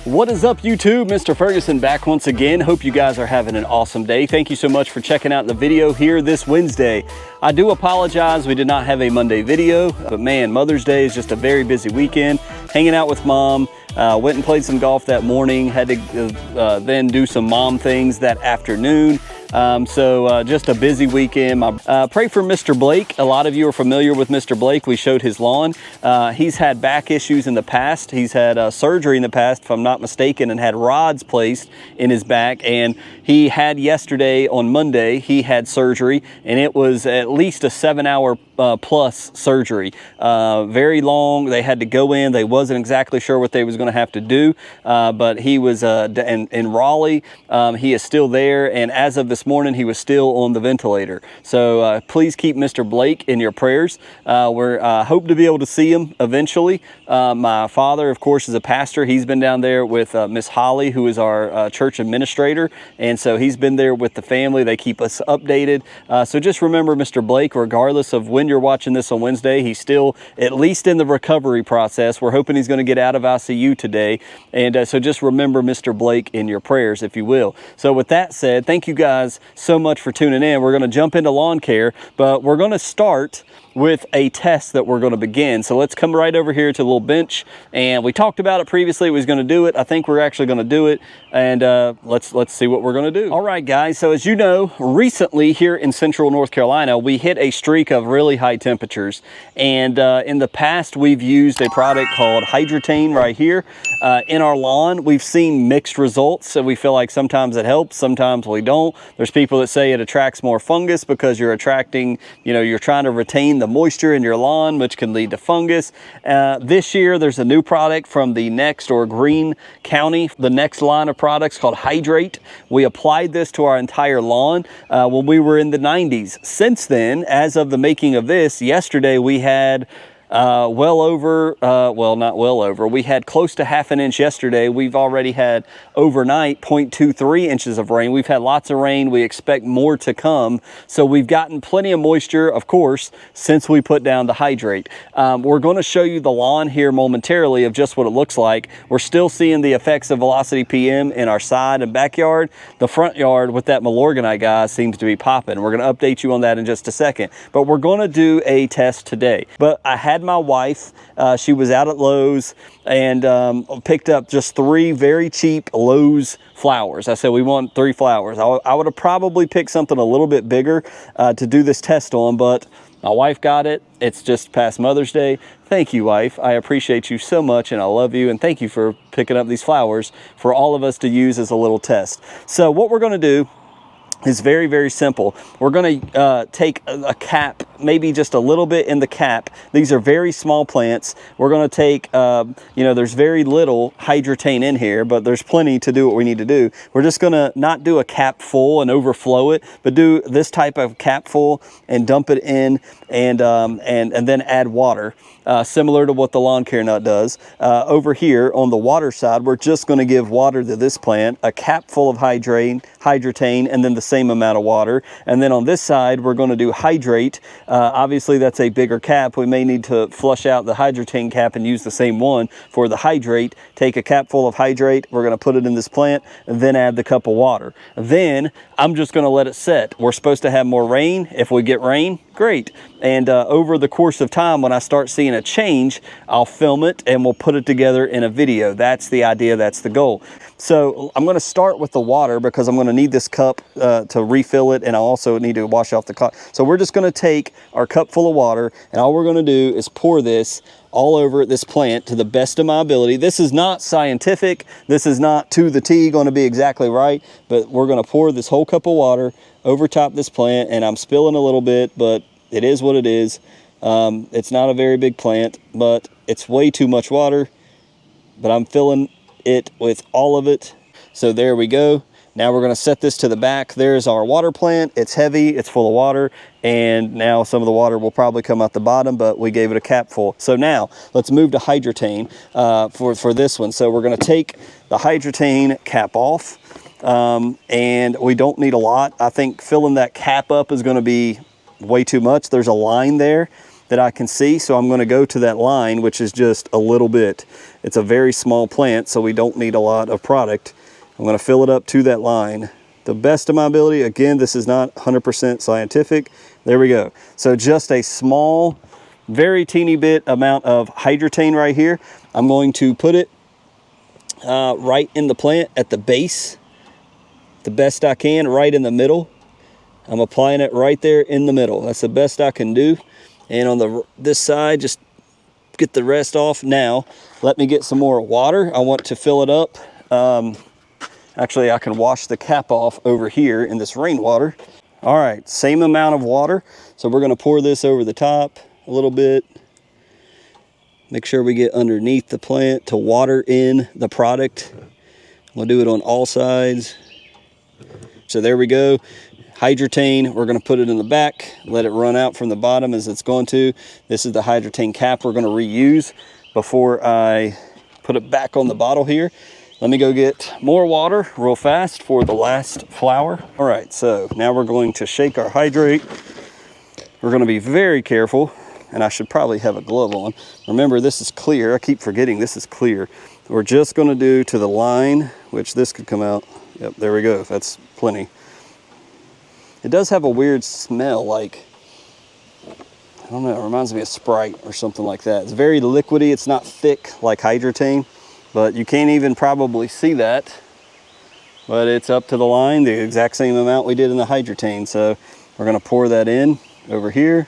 What is up, YouTube? Mr. Ferguson back once again. Hope you guys are having an awesome day. Thank you so much for checking out the video here this Wednesday. I do apologize we did not have a Monday video, but man, Mother's Day is just a very busy weekend. Hanging out with mom, went and played some golf that morning, had to then do some mom things that afternoon. Just a busy weekend. Pray for Mr. Blake. A lot of you are familiar with Mr. Blake. We showed his lawn. He's had back issues in the past. He's had surgery in the past, if I'm not mistaken, and had rods placed in his back. And he had yesterday, on Monday, he had surgery, and it was at least a 7-hour plus surgery. Very long. They had to go in. They wasn't exactly sure what they was going to have to do, but he was in Raleigh. He is still there, and as of this morning, he was still on the ventilator. So please keep Mr. Blake in your prayers. We're hope to be able to see him eventually. My father, of course, is a pastor. He's been down there with Miss Holly, who is our church administrator, and so he's been there with the family. They keep us updated. So just remember Mr. Blake, regardless of when you're watching this on Wednesday, he's still at least in the recovery process. We're hoping he's going to get out of ICU today, and so just remember Mr. Blake in your prayers, if you will. So with that said, thank you guys so much for tuning in. We're going to jump into lawn care, but we're going to start with a test that we're going to begin. So let's come right over here to the little bench, and we talked about it previously. We was going to do it. I think we're actually going to do it, and let's see what we're going to do. All right, guys. So as you know, recently here in Central North Carolina, we hit a streak of really high temperatures, and in the past we've used a product called Hydrotain right here in our lawn. We've seen mixed results, so we feel like sometimes it helps, sometimes we don't. There's people that say it attracts more fungus because you're attracting, you're trying to retain the moisture in your lawn, which can lead to fungus. This year, there's a new product from the Next or Green County, the Next line of products called Hydrate. We applied this to our entire lawn when we were in the 90s. Since then, as of the making of this, yesterday we had we had close to half an inch yesterday. We've already had overnight 0.23 inches of rain. We've had lots of rain. We expect more to come. So we've gotten plenty of moisture, of course, since we put down the Hydrate. We're going to show you the lawn here momentarily of just what it looks like. We're still seeing the effects of Velocity PM in our side and backyard. The front yard with that Milorganite guy seems to be popping. We're going to update you on that in just a second. But we're going to do a test today. But I had my wife, she was out at Lowe's and picked up just 3 very cheap Lowe's flowers. I said we want 3 flowers. I would have probably picked something a little bit bigger to do this test on, but my wife got it. It's just past Mother's Day. Thank you, wife. I appreciate you so much, and I love you, and thank you for picking up these flowers for all of us to use as a little test. So what we're going to do is very, very simple. We're going to take a cap, maybe just a little bit in the cap. These are very small plants. We're going to take, there's very little Hydrotain in here, but there's plenty to do what we need to do. We're just going to not do a cap full and overflow it, but do this type of cap full and dump it in and then add water, similar to what the lawn care nut does. Over here on the water side, we're just going to give water to this plant, a cap full of Hydrotain, and then the same amount of water. And then on this side, we're going to do Hydrate. Obviously, that's a bigger cap. We may need to flush out the Hydrotain cap and use the same one for the Hydrate. Take a cap full of Hydrate. We're going to put it in this plant and then add the cup of water. Then I'm just going to let it set. We're supposed to have more rain. If we get rain, great. And over the course of time, when I start seeing a change, I'll film it and we'll put it together in a video. That's the idea. That's the goal. So I'm going to start with the water because I'm going to need this cup to refill it, and I also need to wash off the cup. So we're just going to take our cup full of water, and all we're going to do is pour this all over this plant to the best of my ability. This is not scientific. This is not to the T going to be exactly right, but we're going to pour this whole cup of water over top this plant, and I'm spilling a little bit, but it is what it is. It's not a very big plant, but it's way too much water, but I'm filling it with all of it. So there we go. Now we're going to set this to the back. There's our water plant. It's heavy, it's full of water, and now some of the water will probably come out the bottom, but we gave it a cap full. So now let's move to Hydrotain for this one. So we're going to take the Hydrotain cap off, and we don't need a lot. I think filling that cap up is going to be way too much. There's a line there, that I can see. So I'm going to go to that line, which is just a little bit. It's a very small plant, so we don't need a lot of product. I'm going to fill it up to that line. The best of my ability. Again, this is not 100% scientific. There we go. So just a small, very teeny bit amount of Hydrotain right here. I'm going to put it right in the plant at the base, the best I can, right in the middle. I'm applying it right there in the middle. That's the best I can do. And on this side, just get the rest off. Now, let me get some more water. I want to fill it up. Actually, I can wash the cap off over here in this rainwater. All right, same amount of water. So we're gonna pour this over the top a little bit. Make sure we get underneath the plant to water in the product. We'll do it on all sides. So there we go. Hydrotain, we're going to put it in the back, let it run out from the bottom as it's going to. This is the Hydrotain cap we're going to reuse before I put it back on the bottle here. Let me go get more water real fast for the last flower. All right, so now we're going to shake our hydrate. We're going to be very careful, and I should probably have a glove on. Remember, this is clear. I keep forgetting this is clear. We're just going to do to the line, which this could come out. Yep, there we go. That's plenty. It does have a weird smell, like, I don't know, it reminds me of Sprite or something like that. It's very liquidy. It's not thick like Hydrotain, but you can't even probably see that. But it's up to the line, the exact same amount we did in the Hydrotain. So we're going to pour that in over here,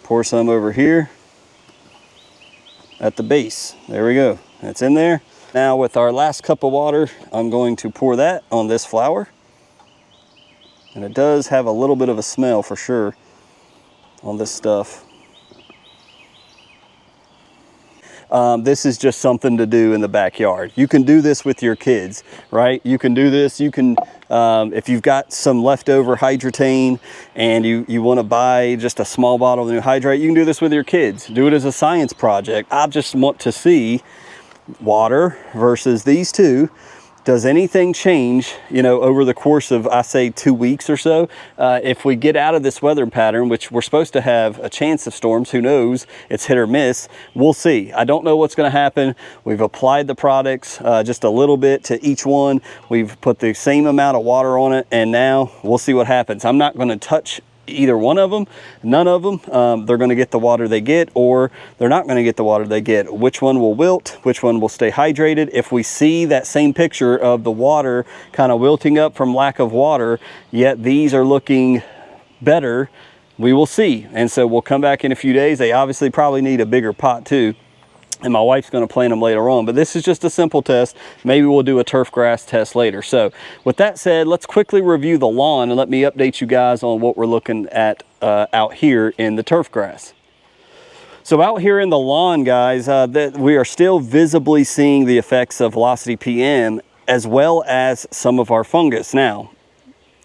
pour some over here at the base. There we go. It's in there. Now with our last cup of water, I'm going to pour that on this flower. And it does have a little bit of a smell for sure on this stuff. This is just something to do in the backyard. You can do this with your kids, right? You can do this. You can, if you've got some leftover Hydrotain and you want to buy just a small bottle of new hydrate, you can do this with your kids. Do it as a science project. I just want to see water versus these two. Does anything change, you know, over the course of, I say, 2 weeks or so? If we get out of this weather pattern, which we're supposed to have a chance of storms, who knows? It's hit or miss. We'll see. I don't know what's going to happen. We've applied the products just a little bit to each one. We've put the same amount of water on it, and now we'll see what happens. I'm not going to touch either one of them, none of them. They're going to get the water they get, or they're not going to get the water they get. Which one will wilt? Which one will stay hydrated? If we see that same picture of the water kind of wilting up from lack of water, yet these are looking better, we will see. And so we'll come back in a few days. They obviously probably need a bigger pot too, and my wife's going to plant them later on. But this is just a simple test. Maybe we'll do a turf grass test later. So with that said, let's quickly review the lawn and let me update you guys on what we're looking at out here in the turf grass. So out here in the lawn, guys, we are still visibly seeing the effects of Velocity PM as well as some of our fungus. Now,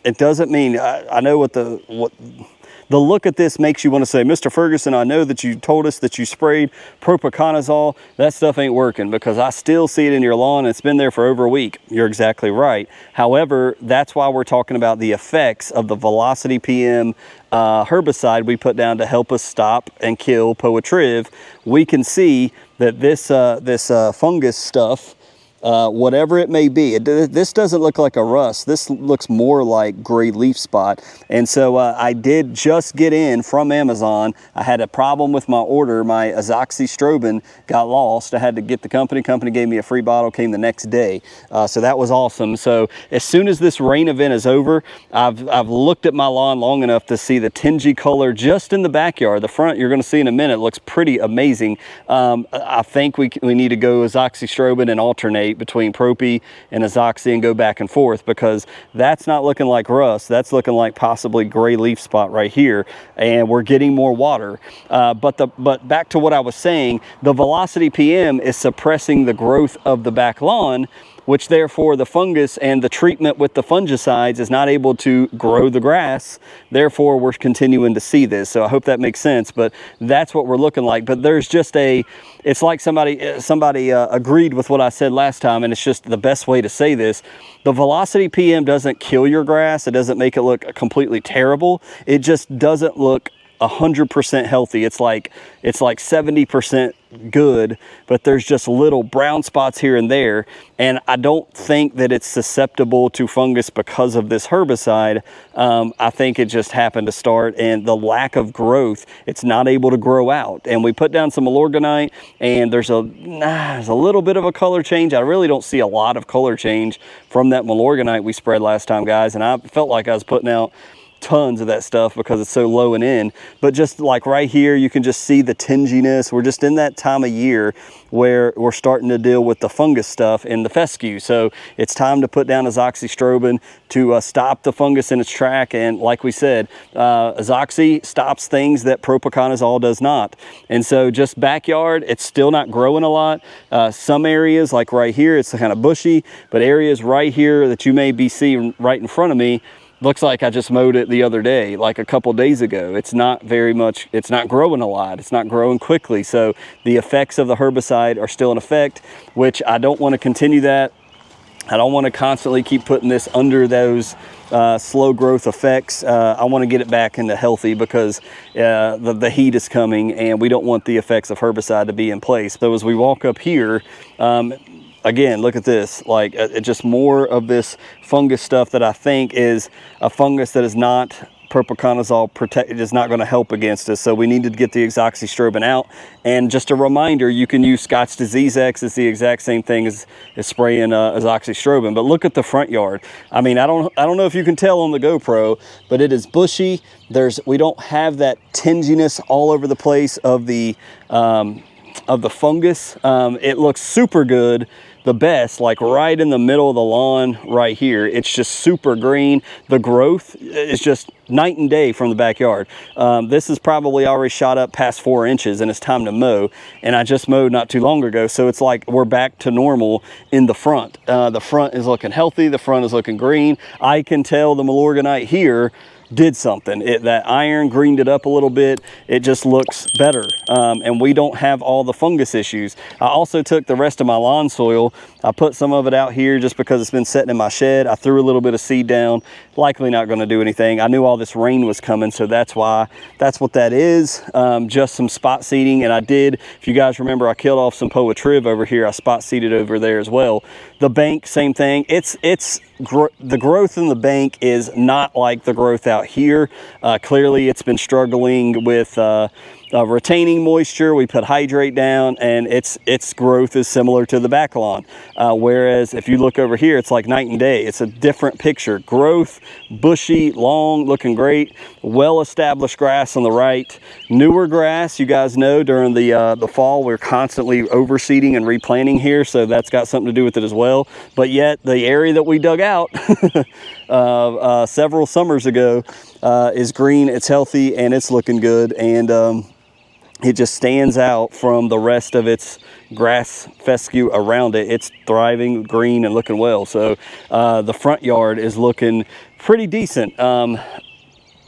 it doesn't mean, I know what the look at this makes you want to say, Mr. Ferguson, I know that you told us that you sprayed propiconazole. That stuff ain't working, because I still see it in your lawn. It's been there for over a week. You're exactly right. However, that's why we're talking about the effects of the Velocity PM herbicide we put down to help us stop and kill Poa-triv. We can see that this fungus stuff, whatever it may be, this doesn't look like a rust. This looks more like gray leaf spot. And so I did just get in from Amazon. I had a problem with my order. My azoxystrobin got lost. I had to get the company. Company gave me a free bottle, came the next day. So that was awesome. So as soon as this rain event is over, I've looked at my lawn long enough to see the tingy color just in the backyard. The front, you're going to see in a minute, looks pretty amazing. I think we need to go azoxystrobin and alternate between Propi and Azoxy and go back and forth, because that's not looking like rust. That's looking like possibly gray leaf spot right here, and we're getting more water. But back to what I was saying, the Velocity PM is suppressing the growth of the back lawn, which therefore the fungus and the treatment with the fungicides is not able to grow the grass. Therefore, we're continuing to see this. So I hope that makes sense, but that's what we're looking like. But there's just it's like somebody agreed with what I said last time, and it's just the best way to say this. The Velocity PM doesn't kill your grass. It doesn't make it look completely terrible. It just doesn't look 100% healthy. It's like 70% good, but there's just little brown spots here and there. And I don't think that it's susceptible to fungus because of this herbicide. I think it just happened to start, and the lack of growth, it's not able to grow out. And we put down some Milorganite, and there's a little bit of a color change. I really don't see a lot of color change from that Milorganite we spread last time, guys. And I felt like I was putting out tons of that stuff because it's so low and in. But just like right here, you can just see the tinginess. We're just in that time of year where we're starting to deal with the fungus stuff in the fescue. So it's time to put down azoxystrobin to stop the fungus in its track. And like we said, azoxy stops things that propiconazole does not. And so just backyard, it's still not growing a lot. Some areas like right here, it's kind of bushy, but areas right here that you may be seeing right in front of me, looks like I just mowed it the other day, like a couple days ago. It's not very much, it's not growing a lot. It's not growing quickly. So the effects of the herbicide are still in effect, which I don't want to continue that. I don't want to constantly keep putting this under those slow growth effects. I want to get it back into healthy because the heat is coming and we don't want the effects of herbicide to be in place. So as we walk up here, again, look at this, like just more of this fungus stuff that I think is a fungus that is not propiconazole protected, is not going to help against us. So we need to get the azoxystrobin out. And just a reminder, you can use Scott's Disease X. It's the exact same thing as spraying azoxystrobin. But look at the front yard. I mean, I don't know if you can tell on the GoPro, but it is bushy. We don't have that tinginess all over the place of the fungus. It looks super good. The best, like right in the middle of the lawn right here. It's just super green. The growth is just night and day from the backyard. This is probably already shot up past 4 inches and it's time to mow. And I just mowed not too long ago. So it's like we're back to normal in the front. The front is looking healthy. The front is looking green. I can tell the Milorganite here did something. That iron greened it up a little bit. It just looks better. And we don't have all the fungus issues. I also took the rest of my lawn soil. I put some of it out here just because it's been sitting in my shed. I threw a little bit of seed down. Likely not going to do anything. I knew all this rain was coming, so that's what that is. Just some spot seeding. And I did, if you guys remember, I killed off some Poa triv over here. I spot seeded over there as well. The bank, same thing. The growth in the bank is not like the growth out here. Clearly it's been struggling with retaining moisture. We put hydrate down and its growth is similar to the back lawn. Whereas if you look over here, it's like night and day. It's a different picture. Growth, bushy, long, looking great. Well-established grass on the right. Newer grass, you guys know during the fall, we're constantly overseeding and replanting here. So that's got something to do with it as well. But yet the area that we dug out several summers ago is green. It's healthy and it's looking good. And it just stands out from the rest of its grass fescue around it. It's thriving, green, and looking well. So the front yard is looking pretty decent.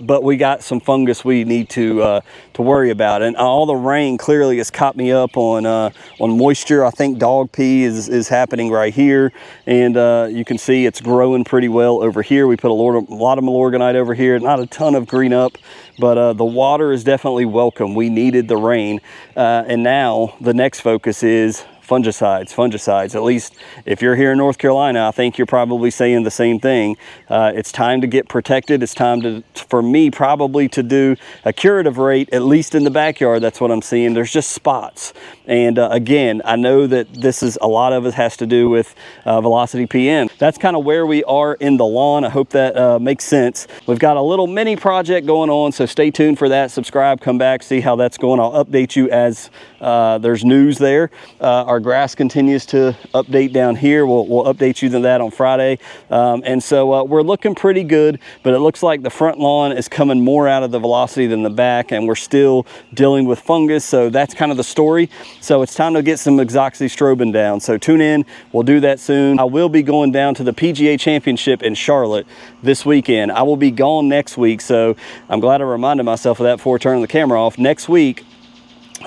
But we got some fungus we need to worry about, and all the rain clearly has caught me up on moisture. I think dog pee is happening right here, and you can see it's growing pretty well over here. We put a lot of Milorganite over here, not a ton of green up, but the water is definitely welcome. We needed the rain, and now the next focus is fungicides. At least if you're here in North Carolina, I think you're probably saying the same thing. It's time to get protected. It's time for me probably to do a curative rate, at least in the backyard. That's what I'm seeing. There's just spots. And again, I know that a lot of it has to do with Velocity PM. That's kind of where we are in the lawn. I hope that makes sense. We've got a little mini project going on, so stay tuned for that. Subscribe, come back, see how that's going. I'll update you as there's news there. Our grass continues to update down here. We'll update you on that on Friday. And so we're looking pretty good, but it looks like the front lawn is coming more out of the Velocity than the back, and we're still dealing with fungus. So that's kind of the story. So it's time to get some azoxystrobin down. So tune in. We'll do that soon. I will be going down to the PGA Championship in Charlotte this weekend. I will be gone next week. So I'm glad I reminded myself of that before turning the camera off. Next week,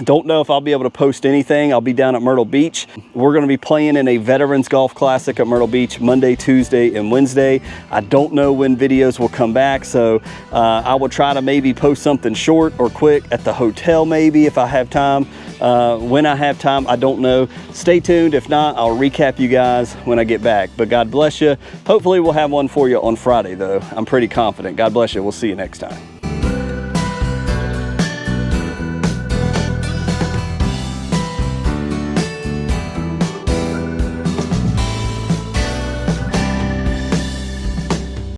Don't know if I'll be able to post anything. I'll be down at Myrtle Beach. We're going to be playing in a Veterans Golf Classic at Myrtle Beach Monday, Tuesday, and Wednesday. I don't know when videos will come back, so I will try to maybe post something short or quick at the hotel maybe if I have time. When I have time, I don't know. Stay tuned. If not, I'll recap you guys when I get back. But God bless you. Hopefully we'll have one for you on Friday, though. I'm pretty confident. God bless you. We'll see you next time.